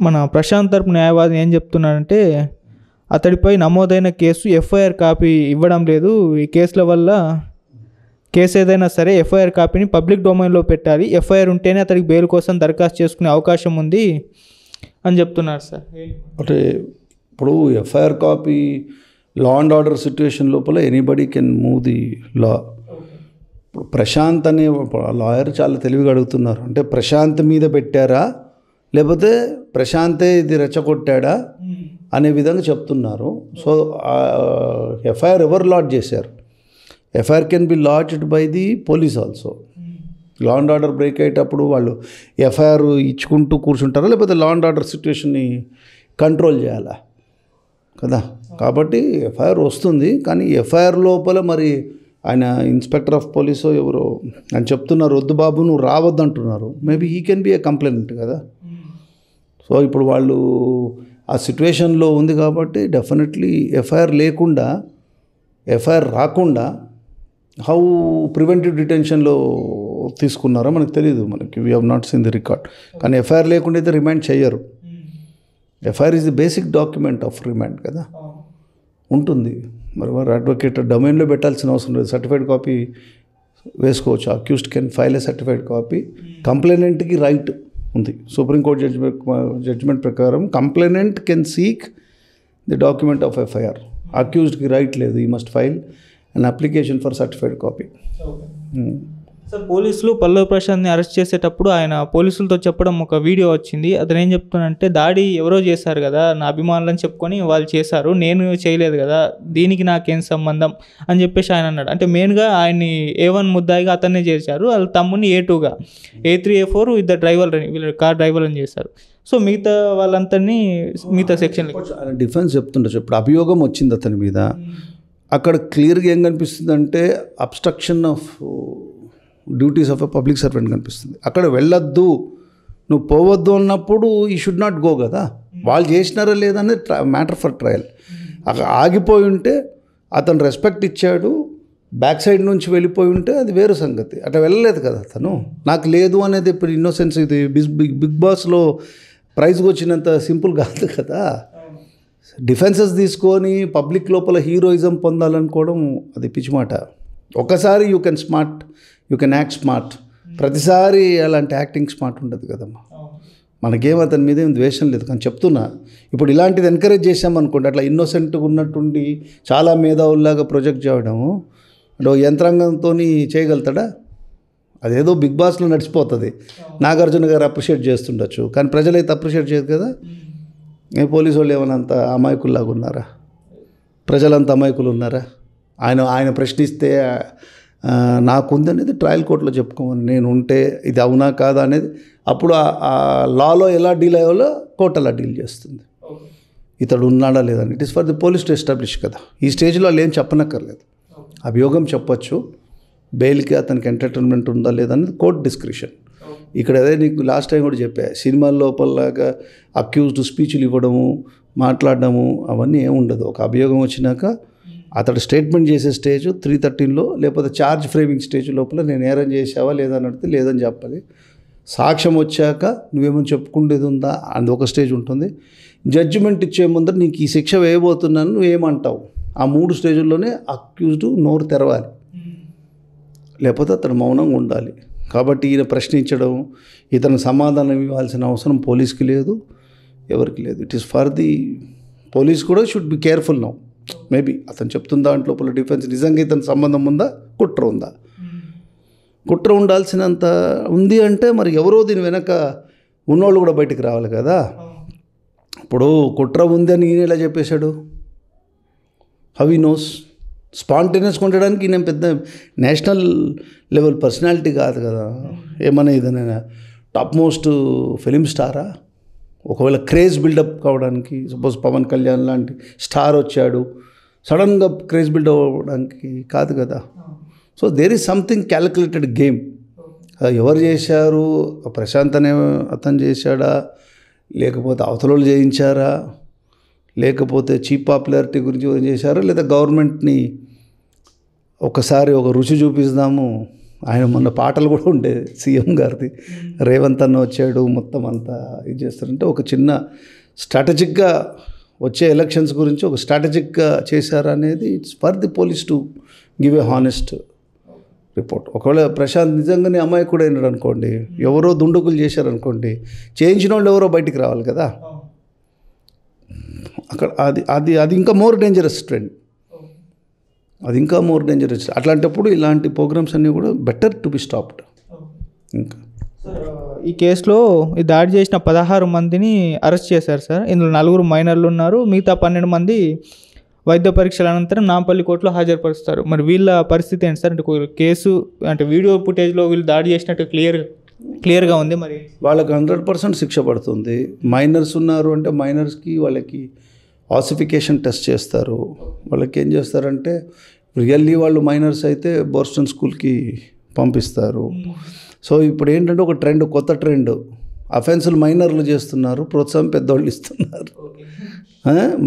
మన ప్రశాంత్ తరపు న్యాయవాది ఏం చెప్తున్నాడంటే అతడిపై నమోదైన కేసు ఎఫ్ఐఆర్ కాపీ ఇవ్వడం లేదు. ఈ కేసుల వల్ల కేసు ఏదైనా సరే ఎఫ్ఐఆర్ కాపీని పబ్లిక్ డొమైన్లో పెట్టాలి. ఎఫ్ఐఆర్ ఉంటేనే అతడికి బెయిల్ కోసం దరఖాస్తు చేసుకునే అవకాశం ఉంది అని చెప్తున్నారు సార్. అంటే ఇప్పుడు FIR copy law and order situation లోపల anybody can move the law. ఇప్పుడు ప్రశాంత్ అనే లాయర్ చాలా తెలివిగా అడుగుతున్నారు. అంటే ప్రశాంత్ మీద పెట్టారా లేకపోతే ప్రశాంతే ఇది రెచ్చగొట్టాడా అనే విధంగా చెప్తున్నారు. సో ఎఫ్ఐఆర్ ఎవరు లాడ్జ్ చేశారు? FIR can be lodged by the police also. Law and order break అయ్యేటప్పుడు వాళ్ళు ఎఫ్ఐఆర్ ఇచ్చుకుంటూ కూర్చుంటారా లేకపోతే లా అండ్ ఆర్డర్ సిచ్యువేషన్ని కంట్రోల్ చేయాలా కదా. కాబట్టి ఎఫ్ఐఆర్ వస్తుంది, కానీ ఎఫ్ఐఆర్ లోపల మరి ఆయన ఇన్స్పెక్టర్ ఆఫ్ పోలీసో ఎవరో అని చెప్తున్నారు, వద్దు బాబు నువ్వు రావద్దు అంటున్నారు. Maybe he can be a complaint కదా. సో ఇప్పుడు వాళ్ళు ఆ సిచ్యువేషన్లో ఉంది కాబట్టి డెఫినెట్లీ ఎఫ్ఐఆర్ లేకుండా, ఎఫ్ఐఆర్ రాకుండా హౌ ప్రివెంటివ్ డిటెన్షన్లో తీసుకున్నారో మనకు తెలియదు. మనకి we have not seen the record. కానీ ఎఫ్ఐఆర్ లేకుండా అయితే రిమాండ్ చేయరు. FIR is the basic document of remand కదా, ఉంటుంది. మరి వారు అడ్వకేట్ డొమైన్లో పెట్టాల్సిన అవసరం లేదు, సర్టిఫైడ్ కాపీ వేసుకోవచ్చు. Accused can file a certified copy. కంప్లైనెంట్కి రైట్ ఉంది. సుప్రీంకోర్టు జడ్జిమెంట్ ప్రకారం complainant can seek the document of FIR. అక్యూజ్డ్కి రైట్ లేదు. He must file an application for certified copy. Sir పోలీసులు పల్లవి ప్రశాంత్ని అరెస్ట్ చేసేటప్పుడు ఆయన పోలీసులతో చెప్పడం ఒక వీడియో వచ్చింది. అతను ఏం చెప్తున్నానంటే దాడి ఎవరో చేశారు కదా, నా అభిమానులని చెప్పుకొని వాళ్ళు చేశారు, నేను చేయలేదు కదా, దీనికి నాకేం సంబంధం అని చెప్పేసి ఆయన అన్నాడు. అంటే మెయిన్గా ఆయన్ని A1 ముద్దాయిగా అతన్నే చేశారు, వాళ్ళ తమ్ముని A2గా, A3 A4 ఇద్దరు డ్రైవర్, వీళ్ళ కార్ డ్రైవర్ అని చేశారు. సో మిగతా వాళ్ళందరినీ మిగతా సెక్షన్ ఆయన డిఫెన్స్ చెప్తుండొచ్చు. ఇప్పుడు అభియోగం వచ్చింది అతని మీద, అక్కడ క్లియర్గా ఏం కనిపిస్తుంది అంటే abstraction of duties of a public servant కనిపిస్తుంది. అక్కడ వెళ్ళొద్దు, నువ్వు పోవద్దు అన్నప్పుడు ఈ షుడ్ నాట్ గో కదా. వాళ్ళు చేసినారా లేదనేది మ్యాటర్ ఫర్ ట్రయల్. అక్కడ ఆగిపోయి ఉంటే అతను రెస్పెక్ట్ ఇచ్చాడు, బ్యాక్ సైడ్ నుంచి వెళ్ళిపోయి ఉంటే అది వేరే సంగతి. అట్లా వెళ్ళలేదు కదా అతను. నాకు లేదు అనేది ఇప్పుడు ఇన్నోసెన్స్. ఇది బిగ్ బాస్లో ప్రైజ్కి వచ్చినంత సింపుల్ కాదు కదా. డిఫెన్సెస్ తీసుకొని పబ్లిక్ లోపల హీరోయిజం పొందాలనుకోవడం అది పిచ్చిమాట. ఒకసారి యూ కెన్ యాక్ట్ స్మార్ట్, ప్రతిసారి అలాంటి యాక్టింగ్ స్మార్ట్ ఉండదు కదమ్మా. మనకేం అతని మీద ఏం ద్వేషం లేదు, కానీ చెప్తున్నా ఇప్పుడు ఇలాంటిది ఎంకరేజ్ చేసామనుకోండి, అట్లా ఇన్నోసెంట్గా ఉన్నట్టుండి చాలా మేధావుల్లాగా ప్రొజెక్ట్ చేయడము అంటే యంత్రాంగంతో చేయగలుగుతాడా? అదేదో బిగ్ బాస్లో నడిచిపోతుంది. నాగార్జున గారు అప్రిషియేట్ చేస్తుండొచ్చు, కానీ ప్రజలైతే అప్రిషియేట్ చేయదు కదా. పోలీసు వాళ్ళు ఏమైనా అంత అమాయకుల్లాగా ఉన్నారా? ప్రజలంతా అమాయకులు ఉన్నారా? ఆయన ప్రశ్నిస్తే నాకుంది అనేది ట్రయల్ కోర్టులో చెప్పుకోమని, నేను ఉంటే ఇది అవునా కాదా అనేది అప్పుడు ఆ లాలో ఎలా డీల్ అయ్యాలో కోర్టు అలా డీల్ చేస్తుంది. ఇతడు ఉన్నాడా లేదని it is for the police to establish కదా. ఈ స్టేజ్లో వాళ్ళు ఏం చెప్పనక్కర్లేదు. అభియోగం చెప్పచ్చు, బెయిల్కి అతనికి ఎంటర్టైన్మెంట్ ఉందా లేదనేది కోర్ట్ డిస్క్రిప్షన్. ఇక్కడ అదే నీకు లాస్ట్ టైం కూడా చెప్పా, సినిమాల లోపలలాగా అక్యూజ్డ్ స్పీచ్లు ఇవ్వడము, మాట్లాడడము అవన్నీ ఏముండదు. ఒక అభియోగం వచ్చినాక అతడు స్టేట్మెంట్ చేసే స్టేజ్ 313లో లేకపోతే ఛార్జ్ ఫ్రేమింగ్ స్టేజ్ లోపల నేను నేరం చేసావా లేదని అడిగితే లేదని చెప్పాలి. సాక్ష్యం వచ్చాక నువ్వేమో చెప్పుకుండేది ఉందా అది ఒక స్టేజ్ ఉంటుంది. జడ్జిమెంట్ ఇచ్చే ముందర నీకు ఈ శిక్ష వేయబోతున్నాను నువ్వేమంటావు, ఆ 3 స్టేజుల్లోనే అక్యూజ్డ్ నోరు తెరవాలి, లేకపోతే అతను మౌనంగా ఉండాలి. కాబట్టి ఈయన ప్రశ్నించడం, ఇతను సమాధానం ఇవ్వాల్సిన అవసరం పోలీస్కి లేదు, ఎవరికి లేదు. It is for the police కూడా should be careful now. Maybe అతను చెప్తున్న దాంట్లో డిఫెన్స్ నిజంగా ఇతని సంబంధం ఉందా, కుట్ర ఉందా? కుట్ర ఉండాల్సినంత ఉంది అంటే మరి ఎవరో దీని వెనక ఉన్నోళ్ళు కూడా బయటికి రావాలి కదా. ఇప్పుడు కుట్ర ఉంది అని ఈయన ఎలా చెప్పేశాడు? How he knows? స్పాంటేనియస్గా ఉండడానికి ఈయన పెద్ద నేషనల్ లెవెల్ పర్సనాలిటీ కాదు కదా. ఏమన్నా ఏదైనా టాప్ మోస్ట్ ఫిలిం స్టారా? ఒకవేళ క్రేజ్ బిల్డప్ కావడానికి సపోజ్ పవన్ కళ్యాణ్ లాంటి స్టార్ వచ్చాడు, సడన్గా క్రేజ్ బిల్డప్ అవ్వడానికి కాదు కదా. So there is something calculated game. ఎవరు చేశారు? ప్రశాంత్ అనే అతను చేశాడా, లేకపోతే అవతలోళ్ళు చేయించారా, లేకపోతే చీప్ పాపులారిటీ గురించి చేశారా, లేదా గవర్నమెంట్ని ఒకసారి ఒక రుచి చూపిస్తాము ఆయన మొన్న పాటలు కూడా ఉండేది సీఎం గారిది, రేవంత్ అన్న వచ్చాడు మొత్తం అంతా ఇది చేస్తారంటే ఒక చిన్న స్ట్రాటజిక్గా వచ్చే ఎలక్షన్స్ గురించి ఒక స్ట్రాటజిక్గా చేశారనేది it's for the police to give a honest report. ఒకవేళ ప్రశాంత్ నిజంగానే అమాయకుడు అయినాడు అనుకోండి, ఎవరో దుండుకులు చేశారనుకోండి, చేయించిన వాళ్ళు ఎవరో బయటికి రావాలి కదా. అక్కడ అది అది అది ఇంకా మోర్ డేంజరస్ ట్రెండ్, అది ఇంకా మోర్ డేంజరస్. అట్లాంటప్పుడు ఇలాంటి ప్రోగ్రామ్స్ అన్నీ కూడా బెటర్ టు బి స్టాప్డ్. ఇంకా ఈ కేసులో ఈ దాడి చేసిన 16 మందిని అరెస్ట్ చేశారు సార్. ఇందులో 4 మైనర్లు ఉన్నారు, మిగతా 12 మంది వైద్య పరీక్షల అనంతరం నాంపల్లి కోర్టులో హాజరుపరుస్తారు. మరి వీళ్ళ పరిస్థితి ఏంటి సార్? అంటే కేసు అంటే వీడియో ఫుటేజ్లో వీళ్ళు దాడి చేసినట్టు క్లియర్గా ఉంది. మరి వాళ్ళకి 100% శిక్ష పడుతుంది. మైనర్స్ ఉన్నారు అంటే మైనర్స్కి వాళ్ళకి ఆసిఫికేషన్ టెస్ట్ చేస్తారు. వాళ్ళకి ఏం చేస్తారంటే రియల్లీ వాళ్ళు మైనర్స్ అయితే బోస్టన్ స్కూల్కి పంపిస్తారు. సో ఇప్పుడు ఏంటంటే ఒక ట్రెండ్, కొత్త ట్రెండ్, అఫెన్సులు మైనర్లు చేస్తున్నారు, ప్రోత్సాహం పెద్దవాళ్ళు ఇస్తున్నారు.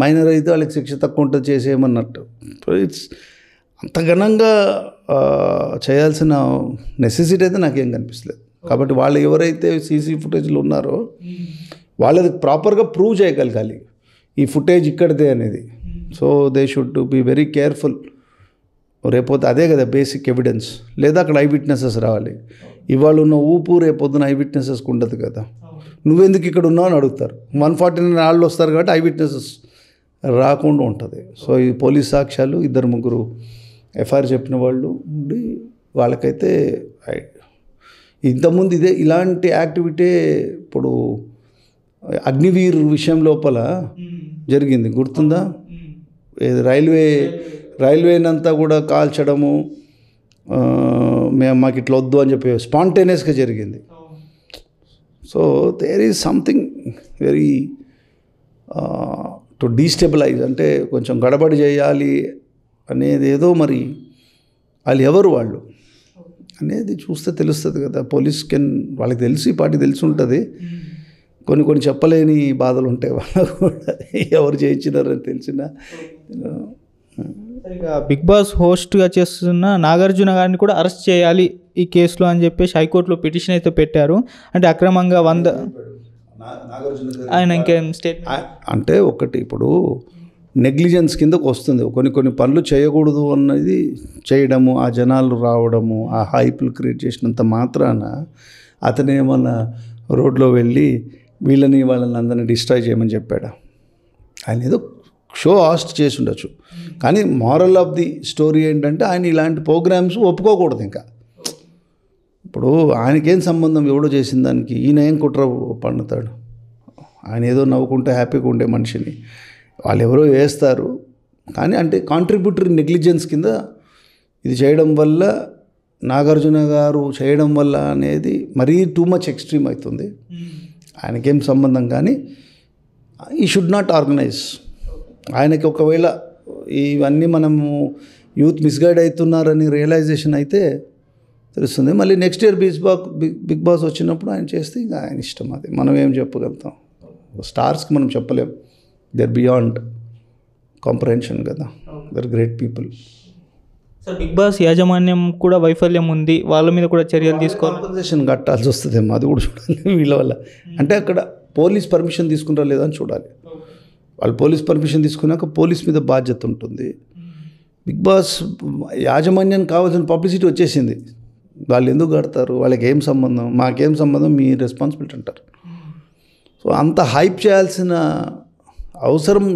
మైనర్ అయితే వాళ్ళకి శిక్ష తక్కువ ఉంటుంది చేసేయమన్నట్టు. ఇట్స్ అంత ఘనంగా చేయాల్సిన నెసెసిటీ అయితే నాకేం కనిపిస్తలేదు. కాబట్టి వాళ్ళు ఎవరైతే సీసీ ఫుటేజ్లు ఉన్నారో వాళ్ళది ప్రాపర్గా ప్రూవ్ చేయగలగాలి ఈ ఫుటేజ్ ఇక్కడిదే అనేది. So they should be very careful. రేపోతే అదే కదా బేసిక్ ఎవిడెన్స్. లేదా అక్కడ ఐ విట్నెసెస్ రావాలి. ఇవాళ ఉన్న ఊపు రేపొద్దున ఐ విట్నెసెస్కి ఉండదు కదా. నువ్వెందుకు ఇక్కడ ఉన్నావు అని అడుగుతారు. 149 వాళ్ళు వస్తారు కాబట్టి ఐ విట్నెసెస్ రాకుండా ఉంటుంది. సో ఈ పోలీస్ సాక్ష్యాలు 2-3 ఎఫ్ఐఆర్ చెప్పిన వాళ్ళు ఉండి వాళ్ళకైతే ఇంతకుముందు ఇలాంటి యాక్టివిటీ ఇప్పుడు అగ్నివీర్ విషయం లోపల జరిగింది, గుర్తుందా? రైల్వేనంతా కూడా కాల్చడము, మేము మాకు ఇట్లా వద్దు అని చెప్పి స్పాంటేనియస్గా జరిగింది. So there is something very to destabilise, అంటే కొంచెం గడబడి చేయాలి అనేది ఏదో. మరి వాళ్ళు ఎవరు వాళ్ళు అనేది చూస్తే తెలుస్తుంది కదా. పోలీస్ వాళ్ళకి తెలిసి పార్టీ తెలిసి ఉంటుంది. కొన్ని చెప్పలేని బాధలు ఉంటాయి వాళ్ళకు కూడా, ఎవరు చేయించినారని తెలిసినా. ఇక బిగ్ బాస్ హోస్ట్గా చేస్తున్న నాగార్జున గారిని కూడా అరెస్ట్ చేయాలి ఈ కేసులో అని చెప్పేసి హైకోర్టులో పిటిషన్ అయితే పెట్టారు. అంటే అక్రమంగా 100 ఆయన ఇంకేం స్టేట్మెంట్ అంటే ఒకటి ఇప్పుడు నెగ్లిజెన్స్ కిందకు వస్తుంది. కొన్ని పనులు చేయకూడదు అన్నది చేయడము, ఆ జనాలు రావడము, ఆ హైప్లు క్రియేట్ చేసినంత మాత్రాన అతను ఏమన్నా రోడ్లో వెళ్ళి వాళ్ళని అందరినీ డిస్ట్రాయ్ చేయమని చెప్పాడు. ఆయన ఏదో షో హాస్ట్ చేసి ఉండొచ్చు. కానీ మారల్ ఆఫ్ ది స్టోరీ ఏంటంటే ఆయన ఇలాంటి ప్రోగ్రామ్స్ ఒప్పుకోకూడదు. ఇంకా ఇప్పుడు ఆయనకేం సంబంధం ఎవడో చేసిన దానికి, ఈయన ఏం కుట్ర పండుతాడు? ఆయన ఏదో నవ్వుకుంటే హ్యాపీగా ఉండే మనిషిని వాళ్ళు ఎవరో వేస్తారు. కానీ అంటే కాంట్రిబ్యూటరీ నెగ్లిజెన్స్ కింద ఇది చేయడం వల్ల, నాగార్జున గారు చేయడం వల్ల అనేది మరీ టూ మచ్ ఎక్స్ట్రీమ్ అవుతుంది. ఆయనకేం సంబంధం. కానీ ఈ షుడ్ నాట్ ఆర్గనైజ్. ఆయనకి ఒకవేళ ఇవన్నీ మనము యూత్ మిస్గైడ్ అవుతున్నారని రియలైజేషన్ అయితే తెలుస్తుంది. మళ్ళీ నెక్స్ట్ ఇయర్ బిగ్ బాస్ వచ్చినప్పుడు ఆయన చేస్తే ఇంకా ఆయన ఇష్టం. అది మనం ఏం చెప్పగలుగుతాం? స్టార్స్కి మనం చెప్పలేం. దే ఆర్ బియాండ్ కాంప్రహెన్షన్ కదా. They are great people. Sir Bigg Boss యాజమాన్యం కూడా వైఫల్యం ఉంది, వాళ్ళ మీద కూడా చర్యలు తీసుకోవాలి. కాంపన్సేషన్ కట్టాల్సి వస్తుందేమో, అది కూడా చూడాలి వీళ్ళ వల్ల. అంటే అక్కడ పోలీస్ పర్మిషన్ తీసుకుంటారా లేదా అని చూడాలి. వాళ్ళు పోలీస్ పర్మిషన్ తీసుకున్నాక పోలీస్ మీద బాధ్యత ఉంటుంది. బిగ్ బాస్ యాజమాన్యానికి కావాల్సిన పబ్లిసిటీ వచ్చేసింది. వాళ్ళు ఎందుకు కడతారు, వాళ్ళకి ఏం సంబంధం, మాకేం సంబంధం, మీ రెస్పాన్సిబిలిటీ అంటారు. సో అంత హైప్ చేయాల్సిన అవసరం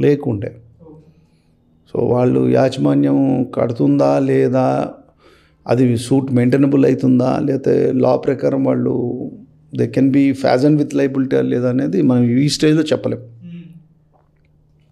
లేకుండే. సో వాళ్ళు యాజమాన్యం కడుతుందా లేదా, అది సూట్ మెయింటైనబుల్ అవుతుందా, లేకపోతే లా ప్రకారం వాళ్ళు they can be fasten with liability లేదా అనేది మనం ఈ స్టేజ్లో చెప్పలేం.